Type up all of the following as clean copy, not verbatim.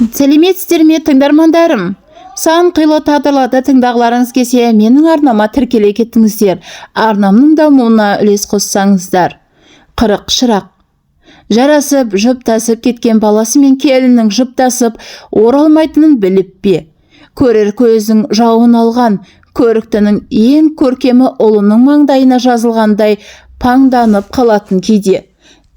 Сәлеметсіздер ме тыңдармандарым? Сан қилы тағдырларда тыңдағыларыңыз келсе, менің арнама тіркеле кеттіңіздер. Арнамның дамуына үлес қоссаңыздар. Қырық шырақ. Жарасып, жұптасып кеткен баласы мен келіннің жұптасып оралмайтынын біліп бе? Көрер көздің жауын алған, көріктінің ең көркемі ұлының маңдайына жазылғандай паңданып қалатын кейде.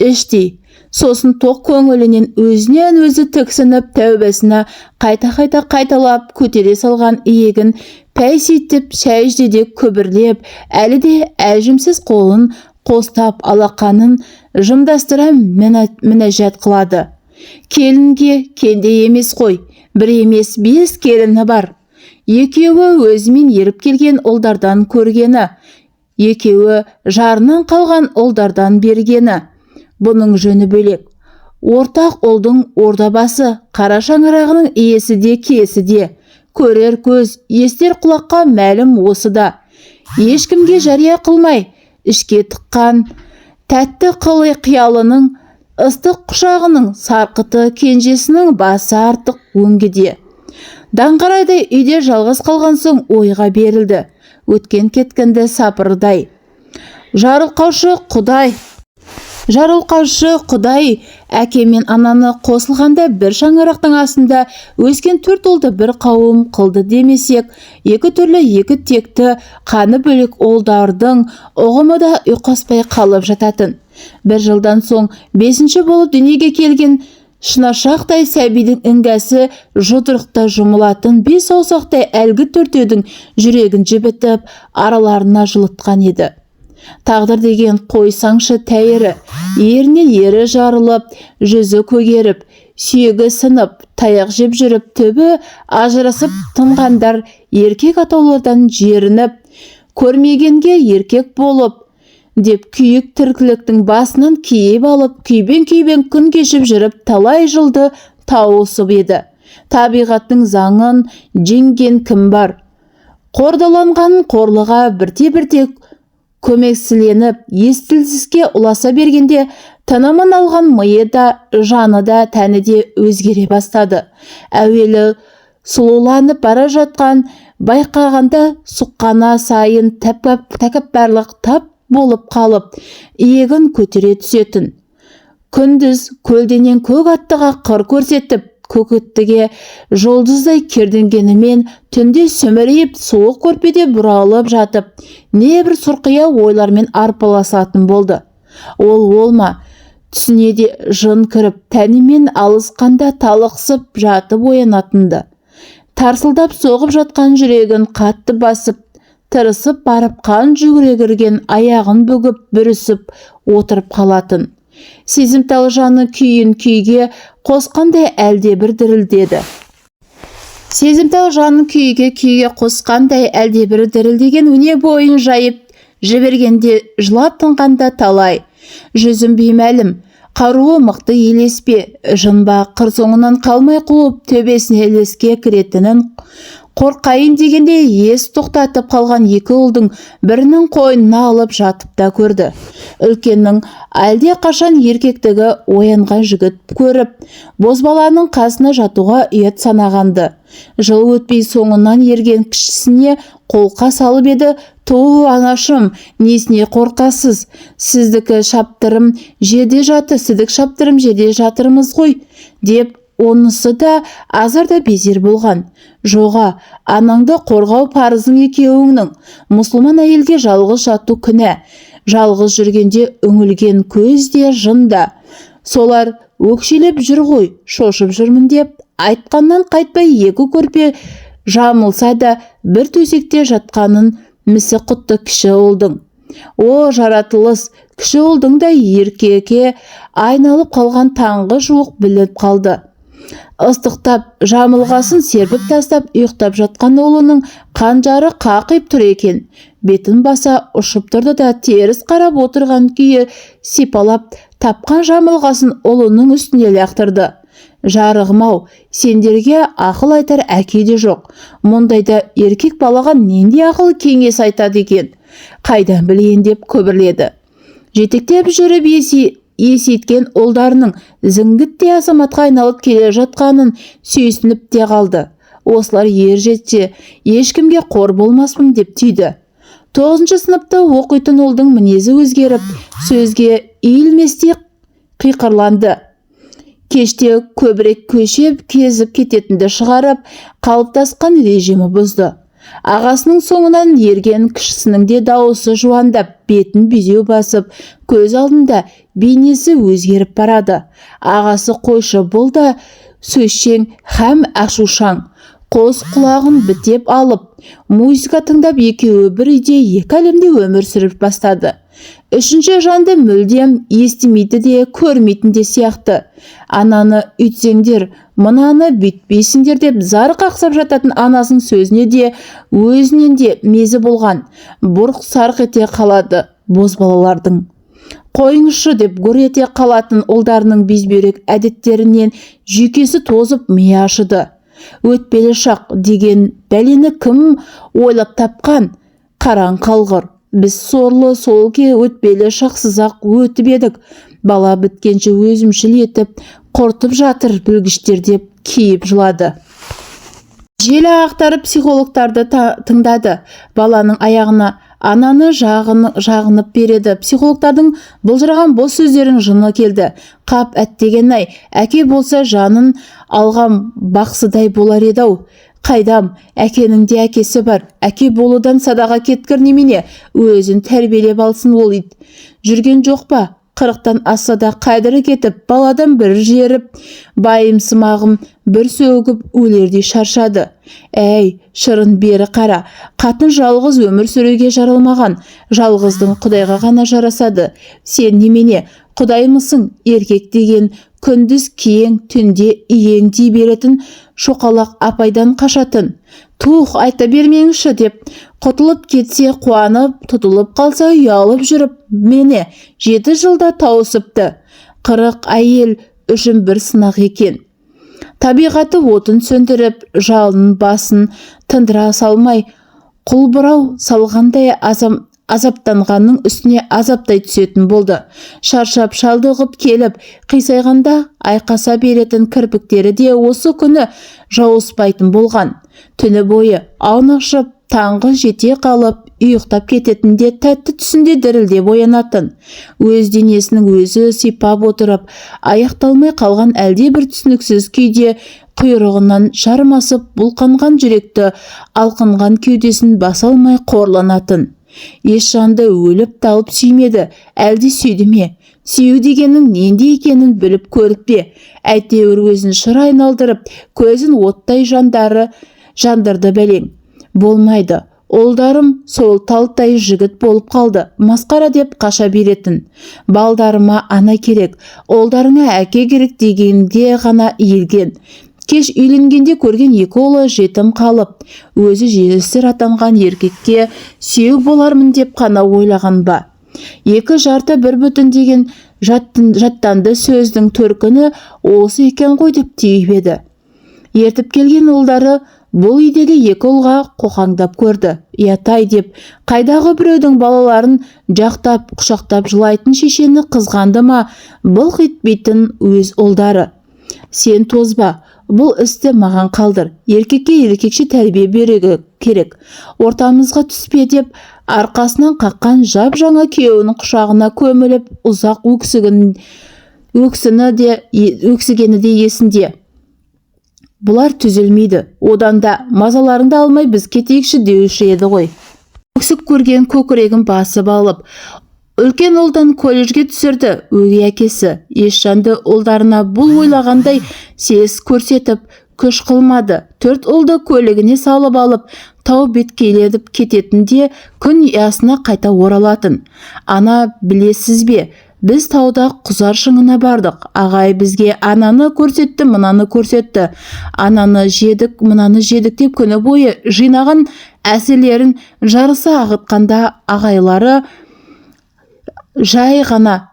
Іштей, сосын тоқ көңілінен өзінен өзі тіксініп тәубесіне қайта қайталап көтере салған иегін пәйсейтіп сәждеде күбірлеп, әлі де әжімсіз қолын қостап алақанын жымдастыра мінәжат қылады. Келінге кенде емес қой, бір емес 5 келіні бар. Екеуі өзімен еріп келген ұлдардан көргені, екеуі жарынан қалған ұлдардан бергені. Бұның жөні бөлек. Ортақ ұлдың ордабасы, қара шаңырағының иесі де киесі де. Көрер көз, естер құлаққа мәлім осы да. Ешкімге жария қылмай, ішке тыққан тәтті қылы қиялының, ыстық құшағының сарқыты кенжесінің басы артық өңгіде. Даңғарайдай үйде жалғыз қалған соң ойға берілді. Өткен кеткенді сапырдай. Жарылқаушы Құдай әке мен ананы қосылғанда бір шаңырақтың астында өскен 4 ұлды бір қауым қылды демесек, 2 түрлі 2 текті қаны бөлек ұлдардың ұғымы да ұйқаспай қалып жататын. 1 жылдан соң 5-ші болып дүниеге келген шынашақтай сәбидің іңгәсі жұдырықта жұмылатын 5 саусақтай әлгі 4-дің жүрегін жібітіп араларына жылытқан еді. Тағдыр деген қойсаңшы тәйірі, ерінен ері жарылып, жүзі көгеріп, сүйегі сынып, таяқ жеп жүріп, түбі ажырасып тынғандар еркек атаулардан жерініп, көрмегенге еркек болып, деп күйік тіркіліктің басынан киіп алып, күйбен күн кешіп жүріп, талай жылды тауысып еді. Табиғаттың заңын жеңген кім бар? Қордаланған қорлыға бірте-бірте көмексіленіп, естілсізге ұласа бергенде, тынымын алған миы да, жаны да, тәні де өзгере бастады. Әуелі сұлуланып бара жатқан, байқағанда сұққана сайын тәкаппарлық тап болып қалып, иегін көтере түсетін. Күндіз көлденен көк аттыға қыр көрсетіп, көкіттіге жұлдыздай керденгенімен түнде сөмірейіп суық көрпеде бұралып жатып, небір сұрқия ойлармен арпаласатын болды. Ол ма, түсіне де жын кіріп, тәнімен алысқанда талықсып жатып оянатынды. Тарсылдап соғып жатқан жүрегін қатты басып, тырысып барып қан жүгірегірген аяғын бүгіп бүрісіп отырып қалатын. Сезімтал жаны күйін күйге қосқандай әлде бір дірілдеді. Сезімтал жаны күйге қосқандай әлде бір дірілдеген өне бойын жайып жібергенде жылап тынғанда талай. Жүзім беймәлім, қаруы мықты елеспе, жынба қыр соңынан қалмай қуып төбесіне ілеске кіретінін қорқайын дегенде ес тоқтатып қалған 2 ұлдың бірінің қойнына алып жатып та көрді. Үлкеннің әлде қашан еркектігі оянған жігіт көріп, бозбаланың қасына жатуға ұят санағанды. Жыл өтпей соңынан ерген кішісіне қолқа салып еді, «Ту, анашым, несіне қорқасыз? Сіздікі шаптырым жерде жаты, сідік шаптырым жерде жатырмыз ғой», деп онысы да азар да безер болған. «Жоға, анаңды қорғау парызың екеуіңнің. Мұсылман әйелге жалғыз жату күнә. Жалғыз жүргенде үңілген көзде жында. Солар өкшелеп жүр ғой, шошып жүрмін» деп айтқаннан қайтпай 2 көрпе жамылса да бір төсекте жатқанын місі құтты кіші ұлдың. О жаратылыс, кіші ұлдың да еркекке айналып қалған таңғы жуық біліп қалды. Ыстықтап, жамылғасын серпіп тастап, ұйықтап жатқан ұлының қанжары қақиып тұр екен. Бетін баса ұшып тұрды да теріс қарап отырған күйі сипалап тапқан жамылғасын ұлының үстіне лақтырды. «Жарығым-ау, сендерге ақыл айтар әке де жоқ. Мұндайда еркек балаға нендей ақыл кеңес айтады екен? Қайдан білейін?» деп көбірледі. Жетектеп жүріп есейткен ұлдарының зіңгіттей азаматқа айналып келе жатқанын сүйсініп те қалды. Осылар ер жетсе, ешкімге қор болмаспын деп түйді. 9 сыныпта оқитын ұлдың мінезі өзгеріп, сөзге иілместей қиқырланды. Кеште көбірек көшеп, кезіп кететінді шығарып, қалыптасқан режимі бұзды. Ағасының соңынан ерген кішісінің де дауысы жуандап, бетін безеу басып, көз алдында бейнесі өзгеріп барады. Ағасы қойшы бұл да сөзшең һәм ашушаң. Қос құлағын бітеп алып, музыка тыңдап, екеуі бір үйде, екі әлемде өмір сүріп бастады. Үшінші жанды мүлдем естімейді де, көрмейтін де сияқты. Ананы үйтсеңдер, мынаны бүйтпейсіңдер деп зар қақсап жататын анасының сөзіне де, өзінен де мезі болған. Бұрқ сарқ ете қалады бозбалалардың. Қойыңызшы деп гүр ете қалатын ұлдарының безбүйрек әдеттерінен жүйкесі тозып миы ашыды. Өтпелі шақ деген бәлені кім ойлап тапқан? Қараң қалғыр. Біз сорлы солке өтпелі шақсыз-ақ өтіп едік. Бала біткенше өзімшіл етіп, құртып жатыр білгіштер деп кейіп жылады. Желі ақтарып психологтарды тыңдады. Баланың аяғына ананы жағынып береді. Психологтардың бұлжыраған бос сөздерін жыны келді. Қап әттеген-ай, әке болса жанын алған бақсыдай болар еді-ау. Қайдам, әкенің де әкесі бар. Әке болудан садаға кеткір немене, өзін тәрбиелеп алсын ол ит. Жүрген жоқ па? 40-тан асса да қадірі кетіп, баладан бір жеріп, байымсымағым бір сөгіп өлердей шаршады. Әй, шырын бері қара, қатын жалғыз өмір сүруге жаралмаған, жалғыздың Құдайға ғана жарасады. Сен немене, Құдаймысың? Еркек деген күндіз киең, түнде иең дей беретін шоқалақ апайдан қашатын. Тух, айта бермеңізші деп, құтылып кетсе қуанып, тұтылып қалса ұялып жүріп, мені 7 жылда тауысыпты. 40 әйел үшін бір сынақ екен. Табиғаты отын сөндіріп, жалын басын тындыра салмай, құлбырау салғандай азаптанғанның үстіне азаптай түсетін болды. Шаршап шалдығып келіп, қисайғанда айқаса беретін кірпіктері де осы күні жауыспайтын болған. Түні бойы аунақшып, таңғы жете қалып, ұйықтап кететінде тәтті түсінде дірілдеп оянатын. Өз денесінің өзі сипап отырып, аяқталмай қалған әлде бір түсініксіз күйде құйрығынан жармасып бұлқанған жүректі, алқынған кеудесін баса алмай қорланатын. Еш жанды өліп талып сүймеді, әлде сүйді ме? Сүйу дегеннің ненде екенін біліп көріп пе? Әйтеуір өзін шыр айналдырып, көзін оттай жандырды бәлең. Болмайды. Олдарым сол талтай жігіт болып қалды. Масқара деп қаша беретін. Балдарыма ана керек, олдарыңа әке керек дегенде ғана иілген. Кеш үйленгенде көрген екі ұлы жетім қалып, өзі жесір атанған еркекке сүйеу болармын деп қана ойлаған ба? 2 жарты 1 бүтін деген жаттанды сөздің төркіні осы екен ғой деп түйіп еді. Ертіп келген ұлдары бұл үйдегі 2 ұлға қоқаңдап көрді. Ятай деп, қайдағы біреудің балаларын жақтап, құшақтап жылайтын шешені қызғанды ма, былқ етпейтін өз ұлдары. Сен тозба, бұл істі маған қалдыр. Еркекке еркекше тәрбие беруге керек. Ортамызға түспе деп, арқасынан қаққан жап жаңа күйеуінің құшағына көміліп, ұзақ өксігені де есінде. Бұлар түзілмейді. Одан да мазаларыңды алмай біз кетейікші деуші еді ғой. Өксік көрген көкірегін басып алып, үлкен ұлдан колледжге түсірді өгей әкесі. Ешжанды ұлдарына бұл ойлағандай сес көрсетіп, күш қылмады. 4 ұлды көлігіне салып алып, тау беткейледіп кететінде күн ұясына қайта оралатын. Ана, білесіз бе? Біз тауда құзар шыңына бардық. Ағай бізге ананы көрсетті, мынаны көрсетті. Ананы жедік, мынаны жедік деп күні бойы жинаған әсерлерін жарыса ағытқанда ағайлары жай ғана,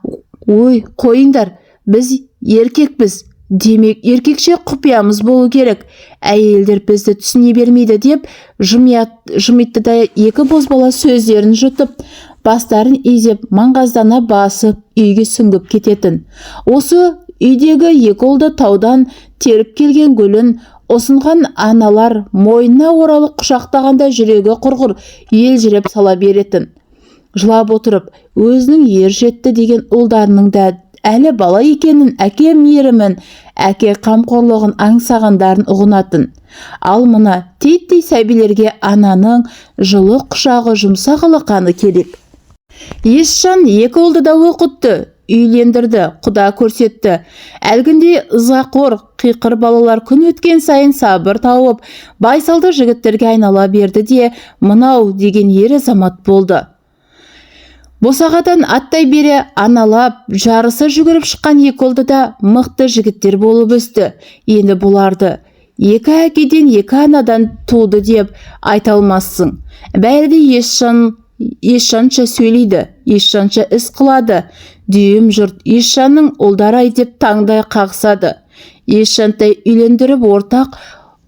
ой, қойыңдар, біз еркекпіз. Демек, еркекше құпиямыз болу керек. Әйелдер бізді түсіне бермейді деп жымитты да 2 бозбала сөздерін жұтып, бастарын изеп маңғаздана басып үйге сүңгіп кететін. Осы үйдегі екі ұлды таудан теріп келген гүлін ұсынған аналар мойнына оралып құшақтағанда жүрегі құрғыр елжіреп сала беретін. Жылап отырып, өзінің ер жетті деген ұлдарының да әлі бала екенін, әке мейірімін, әке қамқорлығын аңсағандарын ұғынатын. Ал мына титтей сәбилерге ананың жылы құшағы, жұмсақ алақаны керек. Есжан екі ұлды да оқытты, үйлендірді, құда көрсетті. Әлгінде ызақор, қиқыр балалар күн өткен сайын сабыр тауып, байсалды жігіттерге айнала берді де, мынау деген ер азамат болды. Босағадан аттай бере аналап, жарысы жүгіріп шыққан екі ұлды да мықты жігіттер болып өсті. Енді бұларды екі әкеден, екі анадан туды деп айта алмассың. Бәрі де Есжанша сөйлейді, Есжанша іс қылады. Дүйім жұрт Есжанның ұлдары-ай деп таңдай қағысады. Есжантай үйлендіріп ортақ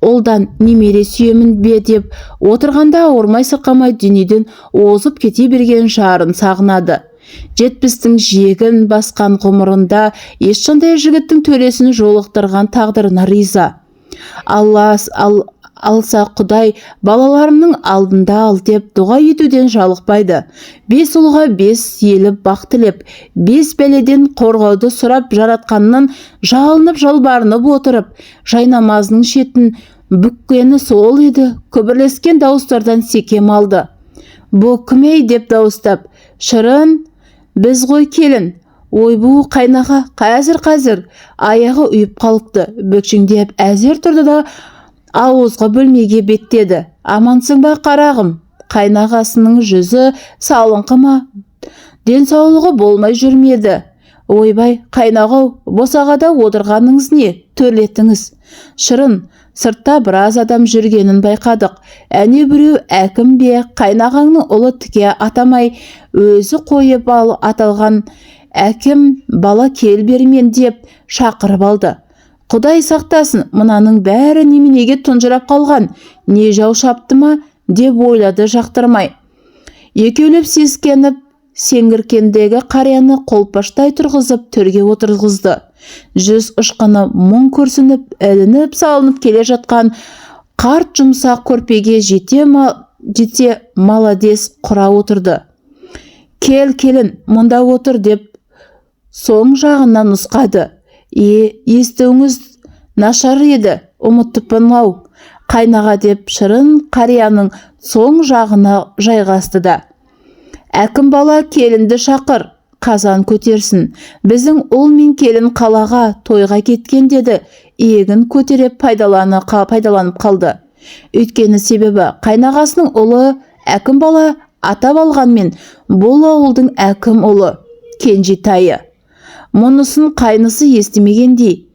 ұлдан немере сүйемін бе деп отырғанда ауырмай сырқамай дүниеден озып кете берген жарын сағынады. 70-тің жегін басқан ғұмырында Есжандай жігіттің төресін жолықтырған тағдырына риза. Алса Құдай балаларымның алдында ал деп дұға етуден жалықпайды. 5 ұлға 5 еліп бақ тілеп, 5 бәледен қорғауды сұрап жаратқаннан жалынып жалбарынып отырып, жайнамазының шетін бүккені сол еді. Күбірлескен дауыстардан секем алды. Бұ кім-ей деп дауыстап, шырын, біз ғой келін. Ойбу қайнаға, қазір, аяғы үйіп қалыпты. Бөкшеңдеп әзер тұрды да ауызға бөлмеге беттеді. Амансың ба қарағым? Қайнағасының жүзі салыңқы ма? Денсаулығы болмай жүрмеді. Ойбай, қайнағау, босағада отырғаныңыз не? Төрлетіңіз. Шырын, сыртта біраз адам жүргенін байқадық. Әне біреу әкім бе, қайнағаңның ұлы тіке атамай, өзі қойып аталған әкім бала кел бермен деп шақырып алды. Құдай сақтасын, мынаның бәрі неменеге тұнжырап қалған, не жау шапты ма деп ойлады жақтырмай. Екеулеп сескеніп, сеңгіркендегі қарияны қолпаштай тұрғызып төрге отырғызды. Жүз ұшқыны мұң көрсініп, ілініп салынып келе жатқан қарт жұмсақ көрпеге жете маладес құра отырды. Кел келін, мұнда отыр деп соң жағынан нұсқады. Естуіңіз нашар еді, ұмыттыппын-ау, қайнаға деп шырын қарияның соң жағына жайғасты да. Әкім бала келінді шақыр, қазан көтерсін. Біздің ұл мен келін қалаға тойға кеткен деді, иегін көтеріп пайдаланып қалды. Өйткені себебі қайнағасының ұлы әкім бала атап алғанмен, бұл ауылдың әкім ұлы, кенжетайы. Мұнысын қайнысы естімегендей,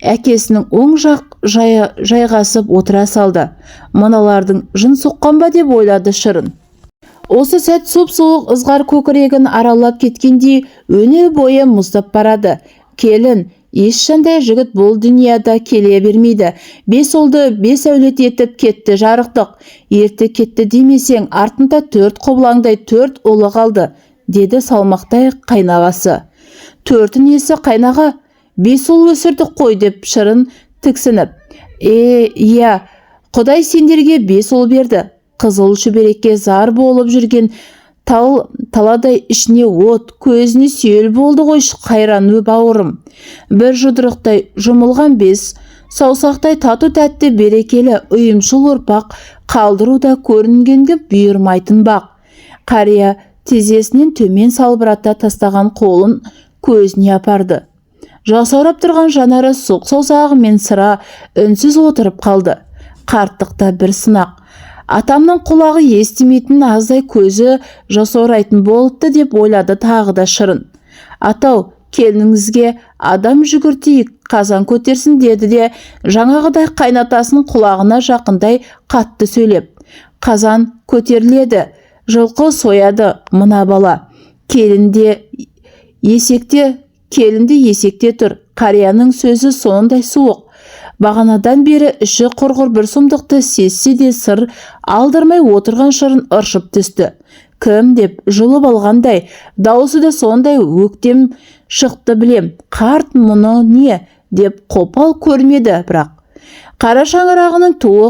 әкесінің оң жақ жайғасып отыра салды. Мыналардың жын соққан ба деп ойлады шырын. Осы сәт сұп-суық ызғар көкірегін аралап кеткендей өне бойы мұздап барады. Келін, Есжандай жігіт бұл дүнияда келе бермейді. 5 ұлды 5 әулет етіп кетті жарықтық. Ерте кетті демесең, артында 4 құбылаңдай 4 ұлы қалды, деді салмақтай қайнағасы. 4 несі қайнаға? 5 ұл өсірдік қой деп шырын тіксініп. Иә, Құдай сендерге 5 ұл берді. Қызыл шүберекке зар болып жүрген таладай ішіне от, көзіне сүйел болды ғой қайран бауырым. Бір жұдырықтай жұмылған 5 саусақтай тату тәтті берекелі ұйымшыл ұрпақ қалдыруда көрінгенге бұйырмайтын бақ. Қария тізесінен төмен салбырата тастаған қолын көзіне апарды. Жасаурап тұрған жанары суық саусағымен сыра үнсіз отырып қалды. Қарттықта бір сынақ. Атамның құлағы естімейтін аздай көзі жасаурайтын болыпты деп ойлады тағы да шырын. Атау, келініңізге адам жүгіртейік, қазан көтерсін деді де жаңағыдай қайнатасының құлағына жақындай қатты сөйлеп. Қазан көтеріледі, жылқы сояды мына бала. Келінде есекте тұр. Қарияның сөзі сондай суық. Бағанадан бері іші құрғыр бір сұмдықты сезсе де сыр алдырмай отырған шырын ыршып түсті. кім деп жұлып алғандай, даусы да сондай өктем шықты білем. Қарт мұны не деп қопал көрмеді, бірақ қара шаңырағының туы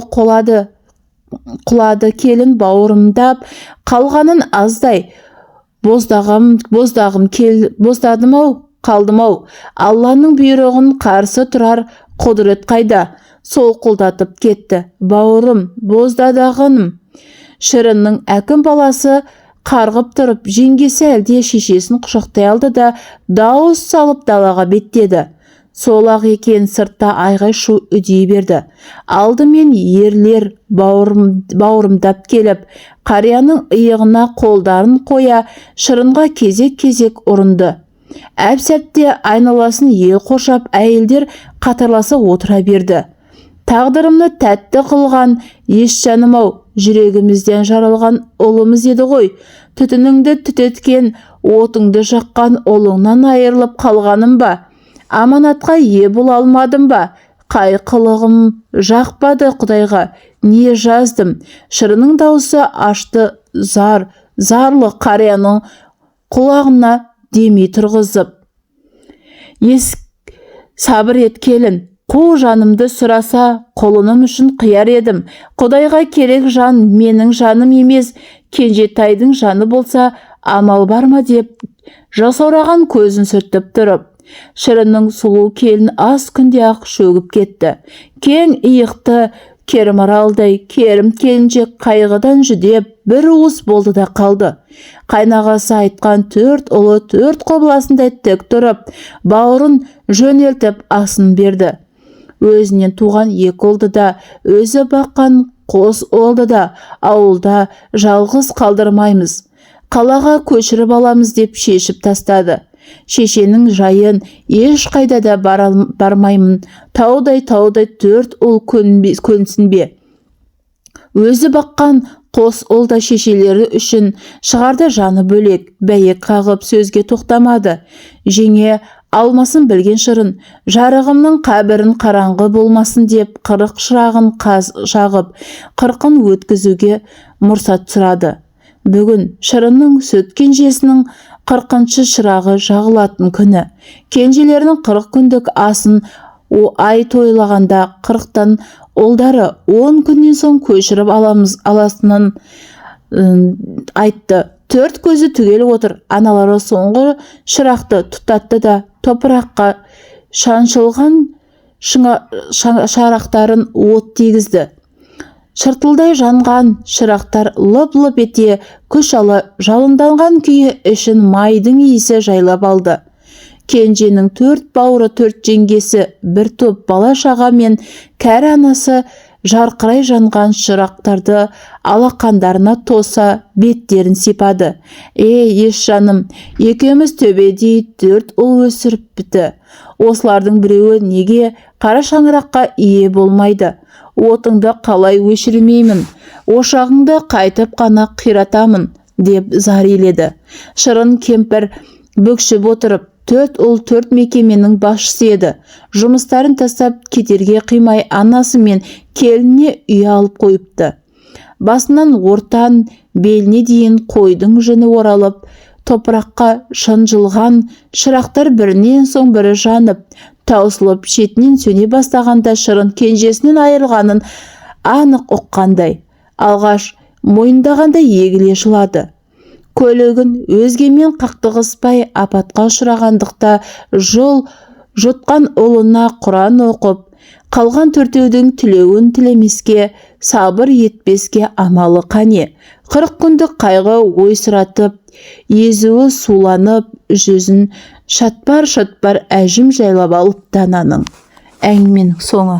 құлады келін бауырымдап қалғанын аздай қалдым-ау. Алланың бұйрығын қарсы тұрар құдірет қайда? Солқылдатып кетті. Бауырым, боздадағыным. Шіріннің әкім баласы қарғып тұрып, жеңгесі әлде шешесін құшақтай алды да дауыс салып далаға беттеді. Сол-ақ екен, сыртта айғай шу үдей берді. Алдымен ерлер бауырымдап келіп, қарияның иығына қолдарын қоя, шырынға кезек-кезек ұрынды. Әп-сәтте айналасын ел қоршап, әйелдер қатарласа отыра берді. Тағдырымны тәтті қылған еш жаным-ау, жүрегімізден жаралған ұлымыз еді ғой. Түтініңді түтеткен, отыңды жаққан ұлыңнан айырылып қалғаным ба? Аманатқа ие бола алмадым ба? Қай қылығым жақпады Құдайға? Не жаздым? Шырының даусы ашты зарлы қарияның құлағына демей тұрғызып. Сабыр ет келін, қу жанымды сұраса, құлыным үшін қияр едім. Құдайға керек жан менің жаным емес, кенжетайдың жаны болса, амал бар ма деп жасаураған көзін сүртіп тұрып. Шырынның сұлу келін аз күнде ақ шөгіп кетті. Кең иықты керімаралдай керім келіншек қайғыдан жүдеп бір уыс болды да қалды. Қайнағасы айтқан 4 ұлы 4 қобласындай тік тұрып, бауырын жөнелтіп асын берді. Өзінен туған 2 ұлды да, өзі баққан қос ұлды да ауылда жалғыз қалдырмаймыз. Қалаға көшіріп аламыз деп шешіп тастады. Шешенің жайын еш қайда да бармаймын. Таудай 4 ұл көнсін бе. Өзі баққан қос ұл да шешелері үшін шығарды жаны бөлек. Бәйек қағып сөзге тоқтамады. Жеңе алмасын білген Шырын, жарығымның қабірін қараңғы болмасын деп 40 шырағын жағып, 40-ын өткізуге мұрсат сұрады. Бүгін Шырынның сүт кенжесінің 40-шы шырағы жағылатын күні. Кенжелерінің 40 күндік асын ай тойлағанда 40-тан ұлдары 10 күннен соң көшіріп аласынын айтты. 4 көзі түгел отыр. Аналары соңғы шырақты тұтатты да топыраққа шаншылған шарақтарын от тегізді. Шыртылдай жанған шырақтар лып-лып ете күш ала жалынданған күйі ішін майдың иісі жайлап алды. Кенженің 4 бауыры 4 жеңгесі, бір топ бала шаға мен кәрі анасы жарқырай жанған шырақтарды алақандарына тоса беттерін сипады. Еш жаным, екеуміз төбедей 4 ұл өсіріп біті. Осылардың біреуі неге қара шаңыраққа ие болмайды? Отыңды қалай өшірмеймін, ошағыңды қайтып қана қиратамын, деп зар еледі. Шырын кемпір бүкшіп отырып, 4 ұл 4 мекеменің басшысы еді. Жұмыстарын тастап кетерге қимай анасы мен келініне үй алып қойыпты. Басынан ортан беліне дейін қойдың жүні оралып, топыраққа шынжылған шырақтар бірінен соң бірі жанып, таусылып шетінен сөне бастағанда Шырын кенжесінен айырылғанын анық ұққандай. Алғаш мойындағанда егіле жылады. Көлігін өзгемен қақтығыспай апатқа ұшырағандықта жол жұтқан ұлына Құран оқып, қалған 4-дің тілеуін тілемеске, сабыр етпеске амалы қане. 40 күндік қайғы ойсыратып, езуі суланып, жүзін шатпар әжім жайлап алып дананың. Әңгіменің соңы.